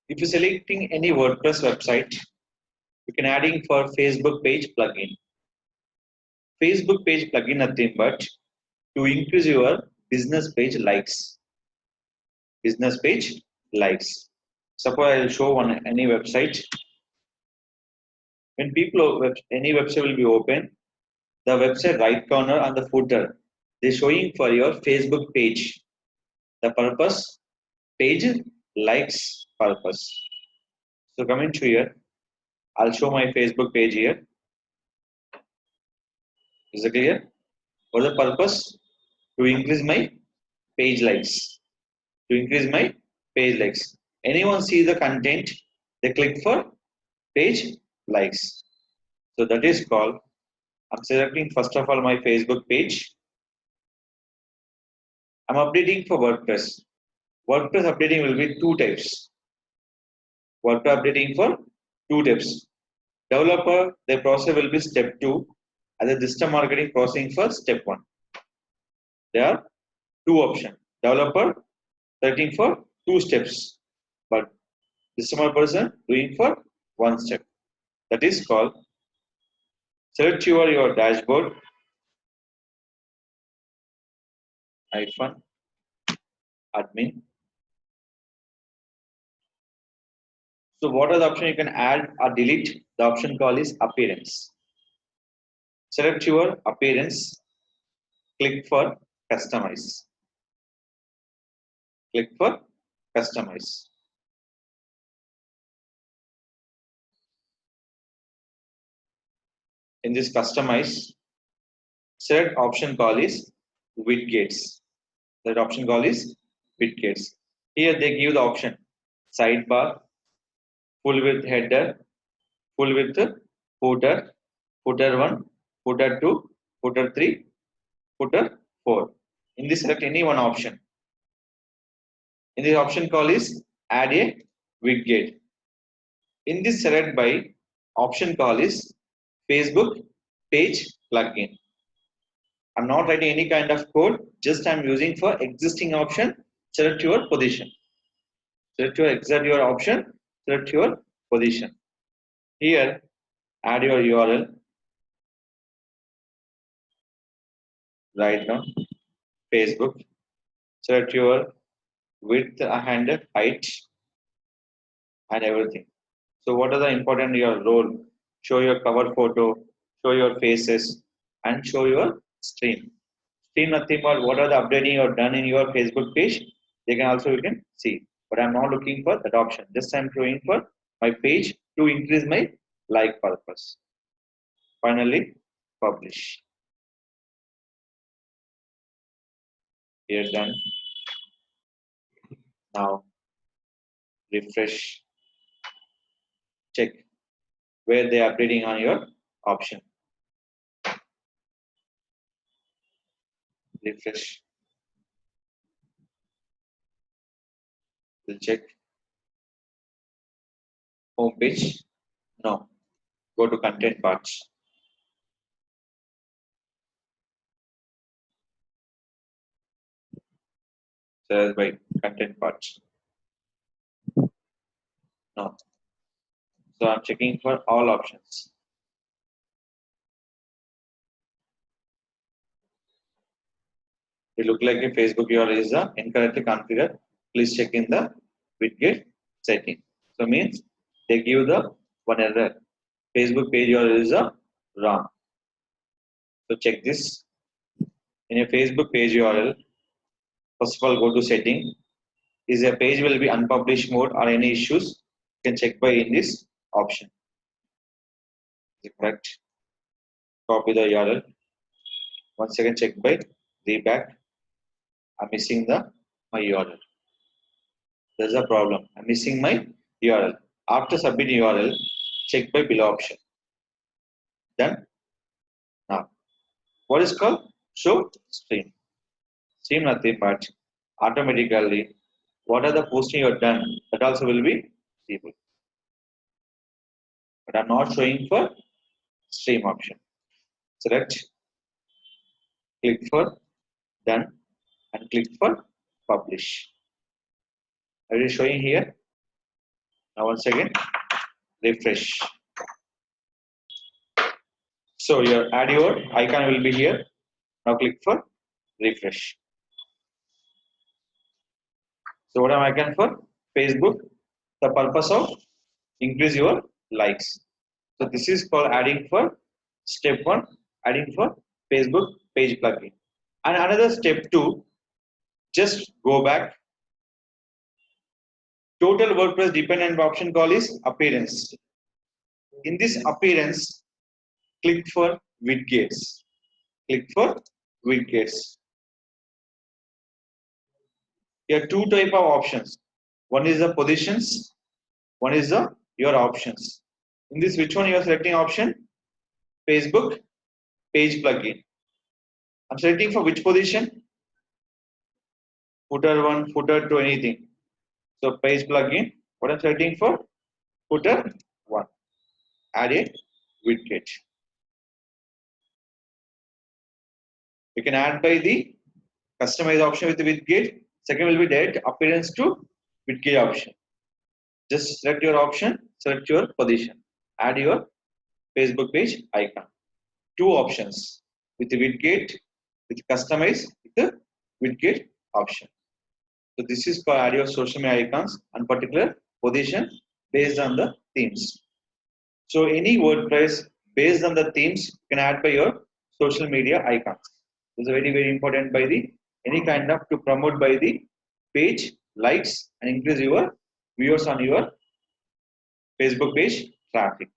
If you're selecting any WordPress website, you can adding for Facebook page plugin. Facebook page plugin nothing but to increase your business page likes. Business page likes. Suppose I will show one any website. When any website will be open, the website right corner and the footer, they're showing for your Facebook page. The purpose, page likes purpose. So coming to here, I'll show my Facebook page here. Is it clear? For the purpose to increase my page likes. To increase my page likes. Anyone see the content, they click for page likes. So that is called, I'm selecting first of all my Facebook page. I'm updating for WordPress. WordPress updating will be two types. WordPress updating for two types. Developer, their process will be step 2, and the digital marketing processing for step 1. There are two options. Developer selecting for 2 steps, but digital person doing for 1 step. That is called select your dashboard hyphen admin. So what are the options you can add or delete? The option called is appearance. Select your appearance, click for customize. Click for customize. In this customize, select option call is widgets. That option call is widgets. Here they give the option sidebar, full width header, full width footer, footer 1, footer 2, footer 3, footer 4. In this select any one option. In this option call is add a widget. In this select by option call is Facebook page plugin. I'm not writing any kind of code, just I'm using for existing option. Select your position. Select your option, select your position. Here, add your URL. Right now, Facebook. Select your width and height and everything. So what are the important your role? Show your cover photo, show your faces, and show your stream. Stream nothing but what are the updating you have done in your Facebook page. They can also you can see. But I'm not looking for that option. Just I'm showing for my page to increase my like purpose. Finally, publish. Here done. Now refresh. Check where they are updating on your option. Refresh. We'll check. Home page. No. Go to content parts. Select by content parts. No. So I'm checking for all options. It look like a Facebook URL is incorrectly configured. Please check in the widget setting. So means they give the one error. Facebook page URL is wrong. So check this. In a Facebook page URL, first of all go to setting. Is a page will be unpublished mode or any issues? You can check by in this option. Is it correct? Copy the URL. Once again check by reback. I'm missing my URL. There's a problem. I'm missing my URL. After submitting URL, check by below option. Done. Now, what is called show stream? Stream nothing but automatically what are the posting you have done that also will be visible. But I'm not showing for stream option. Select, click for done, and click for publish. Are you showing here? Now once again, refresh. So your add your icon will be here. Now click for refresh. So what am I icon for? Facebook. The purpose of increase your likes. So this is called adding for step 1, adding for Facebook page plugin. And another step 2, just go back. Total WordPress dependent option call is appearance. In this appearance, click for widgets. Click for widgets. Here are two type of options. One is the positions, one is the your options. In this, which one you are selecting option? Facebook page plugin. I'm selecting for which position? Footer 1, footer 2, anything. So page plugin. What I'm selecting for? Footer 1. Add a widget. You can add by the customize option with the widget. Second will be direct appearance to widget option. Just select your option, select your position, add your Facebook page icon. Two options with the widget, with customize with the widget option. So this is called add your social media icons and particular position based on the themes. So any WordPress based on the themes you can add by your social media icons. This is very important by the any kind of to promote by the page likes and increase your viewers on your Facebook page traffic.